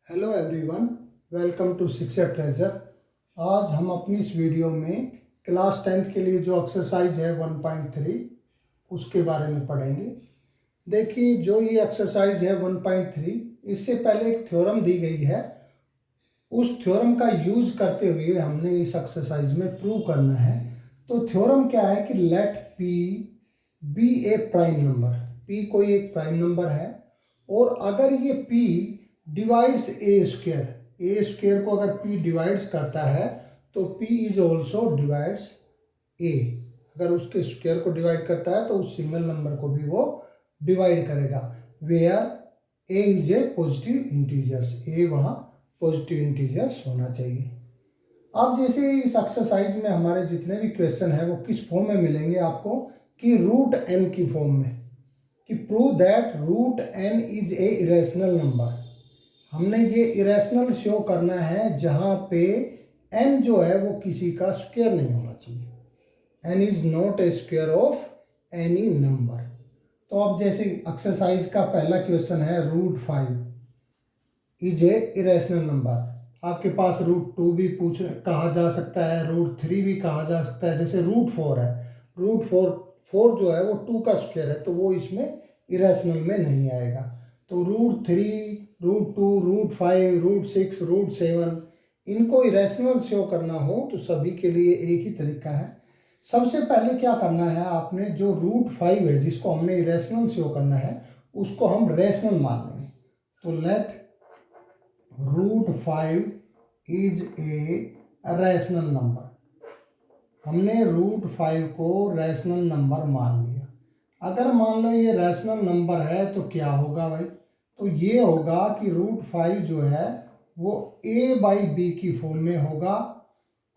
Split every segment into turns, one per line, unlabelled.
Hello everyone, welcome to शिक्षा treasure. आज हम अपनी इस वीडियो में क्लास 10th के लिए जो एक्सरसाइज है 1.3 उसके बारे में पढ़ेंगे। देखिए, जो ये एक्सरसाइज है 1.3, इससे पहले एक थ्योरम दी गई है। उस थ्योरम का यूज करते हुए हमने इस एक्सरसाइज में प्रूव करना है। तो थ्योरम क्या है कि लेट पी बी ए प्राइम नंबर। पी कोई एक प्राइम नंबर है और अगर ये पी डिवाइड्स ए स्क्वेयर को अगर p डिवाइड्स करता है तो p is also divides a। अगर उसके स्क्वेयर को डिवाइड करता है तो उस सिंगल नंबर को भी वो डिवाइड करेगा, where a is a positive integers. a वहाँ पॉजिटिव इंटीजर्स होना चाहिए। अब जैसे इस एक्सरसाइज में हमारे जितने भी क्वेश्चन है वो किस फॉर्म में मिलेंगे आपको, कि रूट n की फॉर्म में, कि prove that root n is a irrational number. हमने ये इरेशनल शो करना है जहाँ पे n जो है वो किसी का स्क्वायर नहीं होना चाहिए। n is not a square of any number. तो अब जैसे एक्सरसाइज का पहला क्वेश्चन है, root 5 is a irrational number. आपके पास रूट 2 भी कहा जा सकता है, रूट 3 भी कहा जा सकता है। जैसे रूट 4 है, रूट 4 जो है वो 2 का स्क्वायर है, तो वो इसमें इरेशनल में नहीं आएगा। तो root 3, root 2, root 5, root 6, root 7, इनको इरेशनल शो करना हो तो सभी के लिए एक ही तरीका है। सबसे पहले क्या करना है, आपने जो रूट 5 है जिसको हमने इरेशनल शो करना है उसको हम रेशनल मान लेंगे। तो let root 5 is a rational number. हमने रूट 5 को रैशनल नंबर मान लिया। अगर मान लो ये रैशनल नंबर है तो क्या होगा भाई, तो ये होगा कि रूट 5 जो है वो a/b की फॉर्म में होगा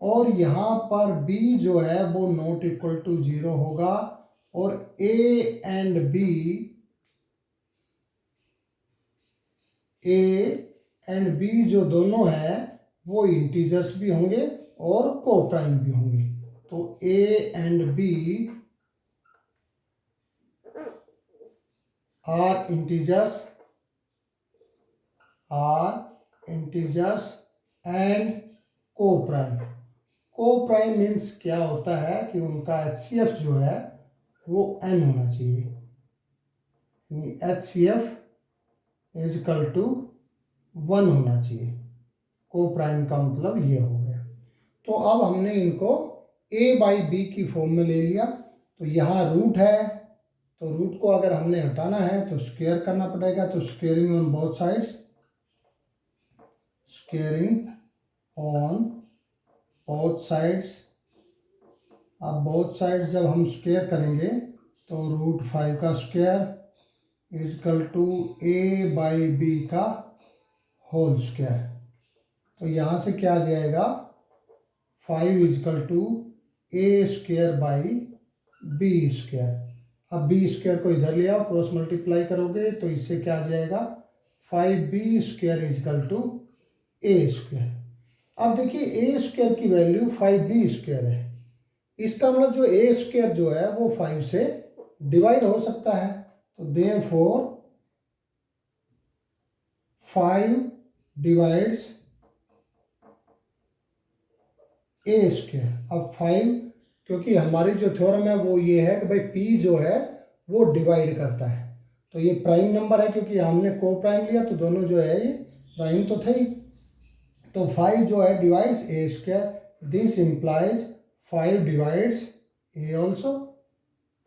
और यहाँ पर b जो है वो नॉट इक्वल टू 0 होगा और a एंड b जो दोनों हैं वो इंटीजर्स भी होंगे और कोप्राइम भी होंगे। तो a and b are integers and coprime. Coprime means क्या होता है कि उनका HCF जो है वो n होना चाहिए, यानी HCF इज इक्वल टू 1 होना चाहिए। कोप्राइम का मतलब ये हो गया। तो अब हमने इनको a/b की फॉर्म में ले लिया। तो यहाँ रूट है, तो रूट को अगर हमने हटाना है तो स्क्वायर करना पड़ेगा। तो squaring on both sides, squaring on both sides. अब बोथ साइड्स जब हम स्क्वायर करेंगे तो रूट 5 का square is equal to a/b का होल स्क्वायर। तो यहाँ से क्या आ जाएगा, 5 is equal to a square by b square. अब b स्क्वायर को इधर ले आओ, क्रॉस मल्टीप्लाई करोगे तो इससे क्या आ जाएगा, 5b square is equal to a square. अब देखिए a स्क्वायर की वैल्यू 5b स्क्वायर है, इसका मतलब जो a स्क्वायर जो है वो 5 से डिवाइड हो सकता है। तो देयरफॉर 5 डिवाइड्स a स्क्वायर। अब 5, क्योंकि हमारी जो थ्योरम है वो ये है कि भाई p जो है वो डिवाइड करता है। तो ये प्राइम नंबर है, क्योंकि हमने को प्राइम लिया तो दोनों जो है ये प्राइम तो थे ही। तो 5 जो है divides a square, this implies 5 divides a also,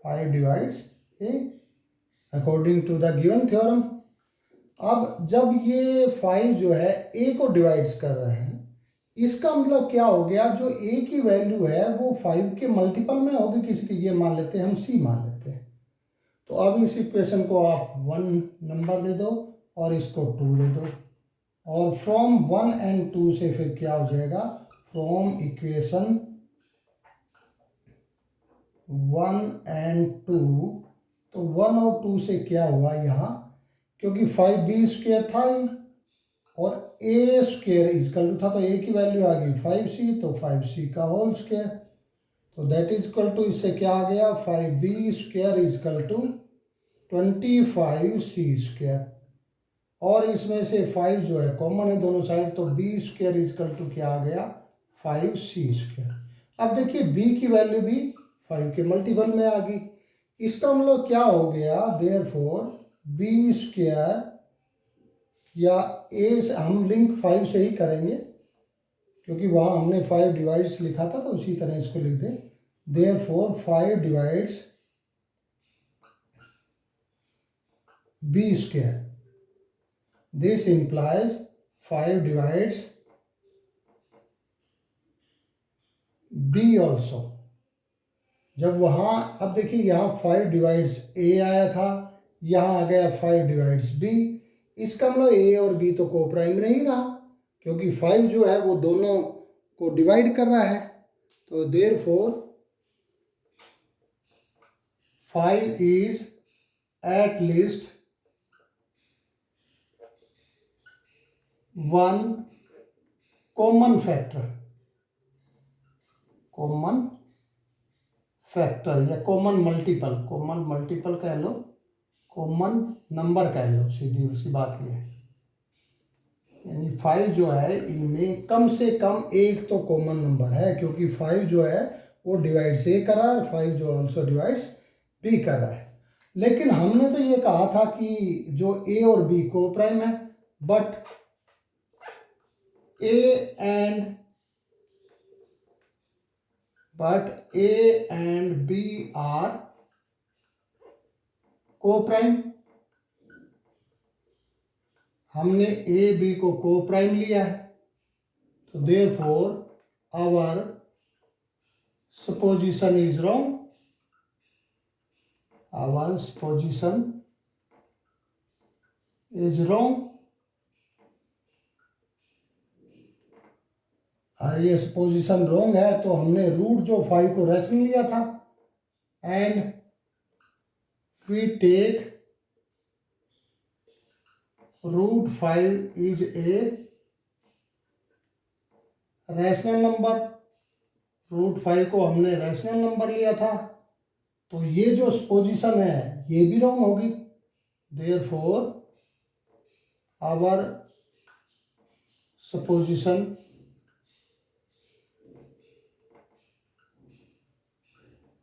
5 divides a according to the given theorem. अब जब ये 5 जो है a को डिवाइड्स कर रहे हैं, इसका मतलब क्या हो गया, जो a की वैल्यू है वो 5 के मल्टीपल में होगी किसी की, ये मान लेते हैं हम c मान लेते हैं। तो अब इस इक्वेशन को आप 1 नंबर दे दो और इसको 2 दे दो, और फ्रॉम 1 एंड 2 से फिर क्या हो जाएगा, फ्रॉम इक्वेशन 1 एंड 2, तो 1 और 2 से क्या हुआ यहाँ, क्योंकि 5b स्क्वायर था ही और a स्क्वायर इजकल टू था, तो a की वैल्यू आ गई 5c, तो 5c का होल स्क्वायर। तो दैट इज इक्वल टू, इससे क्या आ गया, 5b square is equal to 25c square. और इसमें से 5 जो है कॉमन है दोनों साइड, तो बी स्क्वायर इजकल टू क्या आ गया 5c²। अब देखिए b की वैल्यू भी 5 के मल्टीपल में आ गई। इसका मतलब क्या हो गया, देयरफॉर बी स्क्वायर, या ए से हम लिंक 5 से ही करेंगे क्योंकि वहाँ हमने 5 डिवाइड्स लिखा था, तो उसी तरह इसको लिख दें। Therefore 5 divides B square, this implies 5 divides b also। जब वहाँ, अब देखिए यहाँ 5 डिवाइड्स a आया था, यहाँ आ गया 5 डिवाइड्स b। इसका मतलब a और b तो को प्राइम नहीं रहा, क्योंकि 5 जो है वो दोनों को डिवाइड कर रहा है। तो therefore 5 is at least one common factor, common factor या कॉमन मल्टीपल कह लो, कॉमन नंबर कह लो, सीधी उसी बात ये है। यानी 5 जो है इनमें कम से कम एक तो कॉमन नंबर है, क्योंकि 5 जो है वो डिवाइड्स ए कर रहा है और 5 जो ऑल्सो डिवाइड्स बी कर रहा है। लेकिन हमने तो ये कहा था कि जो ए और बी को प्राइम है, but A and B are coprime. हमने ए बी को प्राइम लिया है, तो therefore our supposition is wrong, our supposition is wrong. और ये सपोजिशन रॉन्ग है, तो हमने रूट जो 5 को रैशनल लिया था, and we take root 5 is a rational number. Root 5 को हमने रैशनल नंबर लिया था, तो ये जो सपोजिशन है ये भी रॉन्ग होगी। Therefore our supposition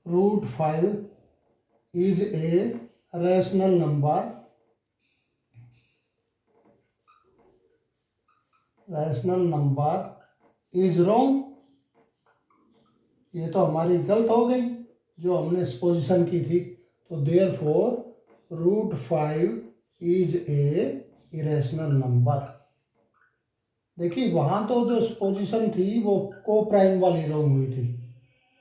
root 5 is a rational number, rational number is wrong. ये तो हमारी गलत हो गई जो हमने सपोजिशन की थी। तो therefore root 5 is a irrational number. देखिए वहाँ तो जो सपोजिशन थी वो को प्राइम वाली रॉन्ग हुई थी,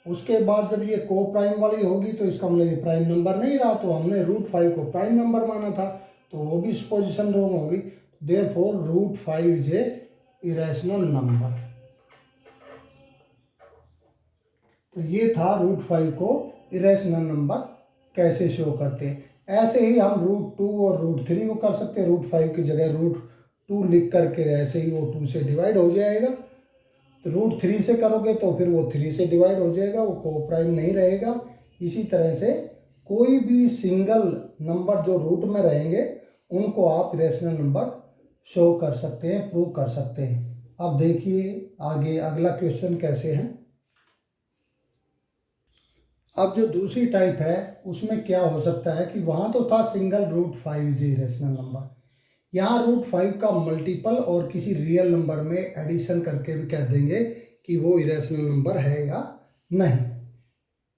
उसके बाद जब ये को प्राइम वाली होगी तो इसका मतलब ये प्राइम नंबर नहीं रहा, तो हमने रूट 5 को प्राइम नंबर माना था, तो वो भी सपोजिशन रॉन्ग होगी। Therefore root 5 is a irrational number. तो ये था रूट 5 को इरेशनल नंबर कैसे शो करते हैं। ऐसे ही हम रूट 2 और रूट 3 को कर सकते हैं। रूट 5 की जगह रूट 2 लिख करके ऐसे ही वो 2 से डिवाइड हो जाएगा। तो रूट 3 से करोगे तो फिर वो 3 से डिवाइड हो जाएगा, वो को प्राइम नहीं रहेगा। इसी तरह से कोई भी सिंगल नंबर जो रूट में रहेंगे उनको आप इरेशनल नंबर शो कर सकते हैं, प्रूव कर सकते हैं। अब देखिए आगे अगला क्वेश्चन कैसे है। अब जो दूसरी टाइप है उसमें क्या हो सकता है कि वहाँ तो था single root 5 is irrational number, यहाँ रूट 5 का मल्टीपल और किसी रियल नंबर में एडिशन करके भी कह देंगे कि वो इरेशनल नंबर है या नहीं,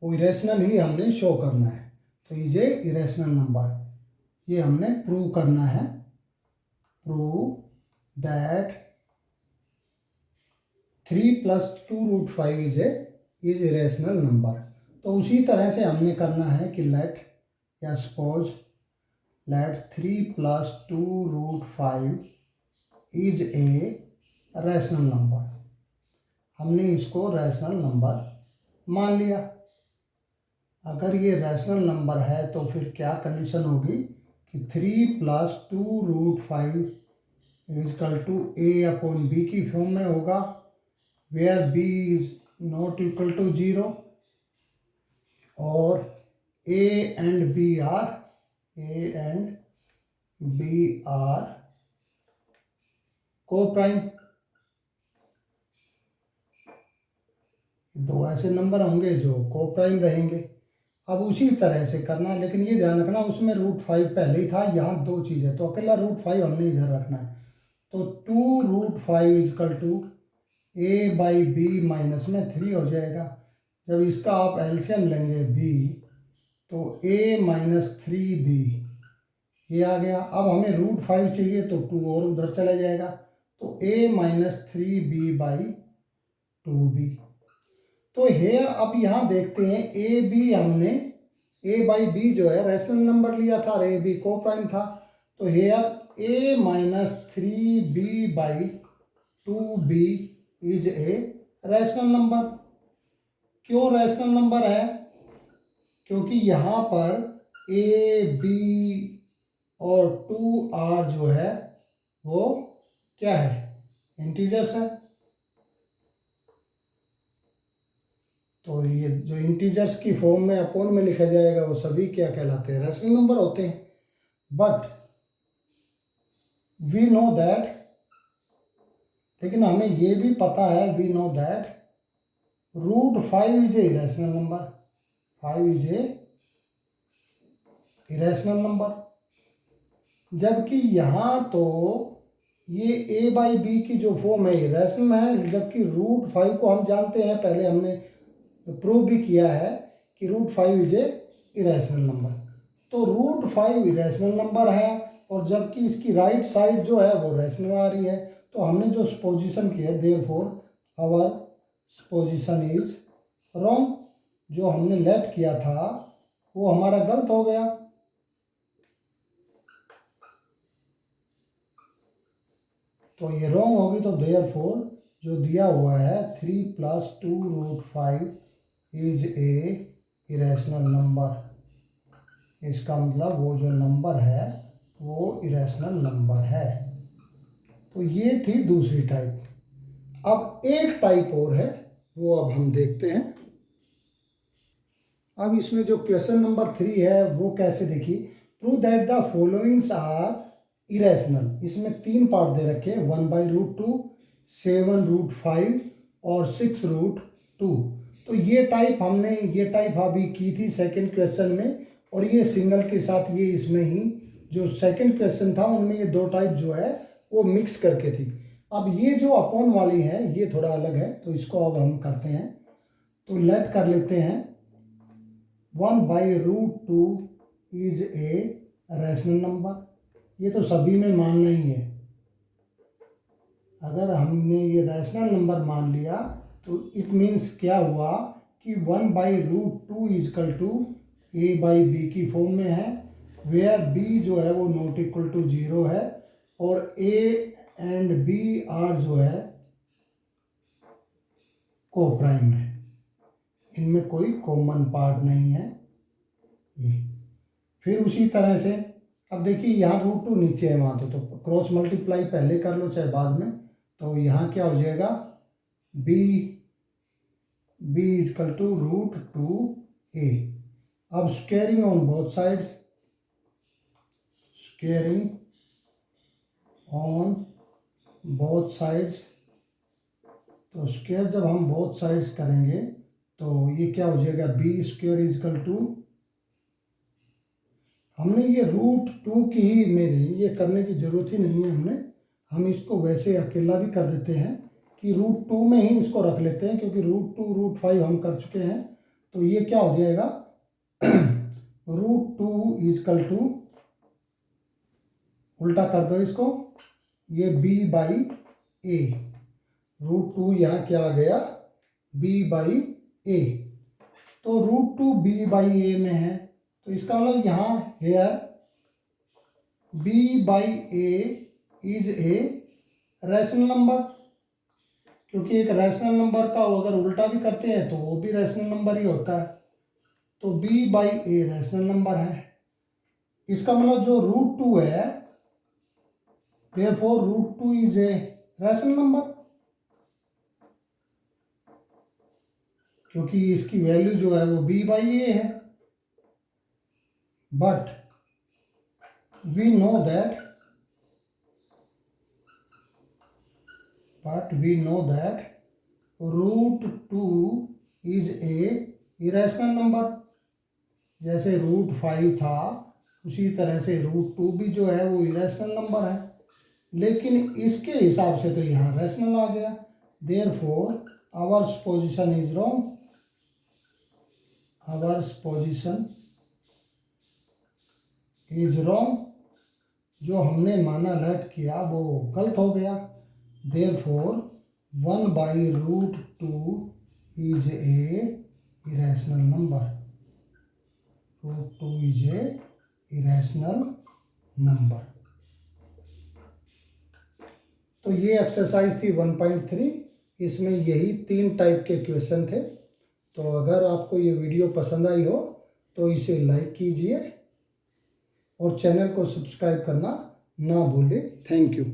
वो इरेशनल ही हमने शो करना है। तो ये इरेशनल नंबर ये हमने प्रूव करना है, prove that 3 + 2 root 5 is irrational number. तो उसी तरह से हमने करना है कि लेट या suppose let 3 + 2 root 5 is a rational number. हमने इसको रैशनल नंबर मान लिया। अगर ये रैशनल नंबर है तो फिर क्या कंडीशन होगी कि 3 + 2 रूट 5 इजकल टू a/b की फॉर्म में होगा, where b is not equal to 0 और a and b are coprime, दो ऐसे नंबर होंगे जो को प्राइम रहेंगे। अब उसी तरह से करना है, लेकिन ये ध्यान रखना उसमें √5 पहले ही था, यहाँ दो चीज़ है तो अकेला √5 हमने इधर रखना है। तो 2√5 इजकल टू a/b माइनस में 3 हो जाएगा। जब इसका आप एलसीएम लेंगे b तो a माइनस 3b ये आ गया। अब हमें √5 चाहिए तो 2 और उधर चला जाएगा, तो a माइनस 3b/2b। तो हेयर अब यहाँ देखते हैं ए बी, हमने a/b जो है रैशनल नंबर लिया था और a/b को प्राइम था। तो here a minus 3b/2b is a rational number. क्यों रैशनल नंबर है? क्योंकि यहाँ पर a, b और 2r जो है वो क्या है, इंटीजर्स है। तो ये जो इंटीजर्स की फॉर्म में अपॉन में लिखा जाएगा वो सभी क्या कहलाते हैं, रैशनल नंबर होते हैं। बट वी नो दैट, लेकिन हमें ये भी पता है, we know that √5 is a irrational number, 5 is a irrational number. जबकि यहाँ तो ये a/b की जो फॉर्म है इरेशनल है, जबकि √5 को हम जानते हैं, पहले हमने प्रूव भी किया है कि √5 इज ए इरेशनल नंबर। तो √5 इरेशनल नंबर है और जबकि इसकी राइट साइड जो है वो रैशनल आ रही है। तो हमने जो सपोजिशन की है, therefore our supposition is wrong. जो हमने लेट किया था वो हमारा गलत हो गया। तो ये रॉन्ग होगी, तो देयरफॉर जो दिया हुआ है 3 + 2√5 इज ए इरेशनल नंबर। इसका मतलब वो जो नंबर है वो इरेशनल नंबर है। तो ये थी दूसरी टाइप। अब एक टाइप और है, वो अब हम देखते हैं। अब इसमें जो क्वेश्चन नंबर 3 है वो कैसे, देखिए, prove that the followings are irrational. इसमें 3 पार्ट दे रखे हैं, 1/√2, 7√5 और 6√2। तो ये टाइप अभी की थी सेकंड क्वेश्चन में, और ये सिंगल के साथ ये इसमें ही जो सेकंड क्वेश्चन था उनमें ये दो टाइप जो है वो मिक्स करके थी। अब ये जो अपॉन वाली है ये थोड़ा अलग है, तो इसको अब हम करते हैं। तो लेट कर लेते हैं 1/√2 इज ए रैशनल नंबर। ये तो सभी में मानना ही है। अगर हमने ये रैशनल नंबर मान लिया तो इट मीन्स क्या हुआ कि 1/√2 इजकल टू a/b की फॉर्म में है, वेयर b जो है वो नॉट इक्वल टू 0 है और a एंड b आर जो है को प्राइम है, इनमें कोई कॉमन पार्ट नहीं है। ये फिर उसी तरह से अब देखिए यहाँ √2 नीचे है वहाँ तो क्रॉस मल्टीप्लाई पहले कर लो चाहे बाद में। तो यहाँ क्या हो जाएगा, b इजकल टू √2a। अब squaring on both sides, squaring on both sides. तो स्क्वेयर जब हम बोथ साइड्स करेंगे तो ये क्या हो जाएगा, b² इजकल टू, हमने ये √2 की ही मेरे ये करने की ज़रूरत ही नहीं है, हम इसको वैसे अकेला भी कर देते हैं कि √2 में ही इसको रख लेते हैं, क्योंकि √2 √5 हम कर चुके हैं। तो ये क्या हो जाएगा √2 इजकल टू, उल्टा कर दो इसको, ये b/a, √2 यहाँ क्या आ गया b/a। तो √2 b/a में है, तो इसका मतलब यहाँ here b/a is a rational number, क्योंकि एक रैशनल नंबर का अगर उल्टा भी करते हैं तो वो भी रैशनल नंबर ही होता है। तो b/a रैशनल नंबर है। इसका मतलब जो √2 है, therefore √2 is a rational number, क्योंकि इसकी वैल्यू जो है वो b/a है। But we know that but we know that root 2 is a irrational number। जैसे रूट 5 था उसी तरह से रूट 2 भी जो है वो इरेशनल नंबर है, लेकिन इसके हिसाब से तो यहाँ रैशनल आ गया। Therefore hours position is wrong, hours position is wrong, जो हमने माना लेट किया वो गलत हो गया। Therefore 1/√2 is a irrational number, √2 is a irrational number. तो ये एक्सरसाइज थी 1.3, इसमें यही 3 टाइप के क्वेश्चन थे। तो अगर आपको ये वीडियो पसंद आई हो तो इसे लाइक कीजिए और चैनल को सब्सक्राइब करना ना भूलें। Thank you.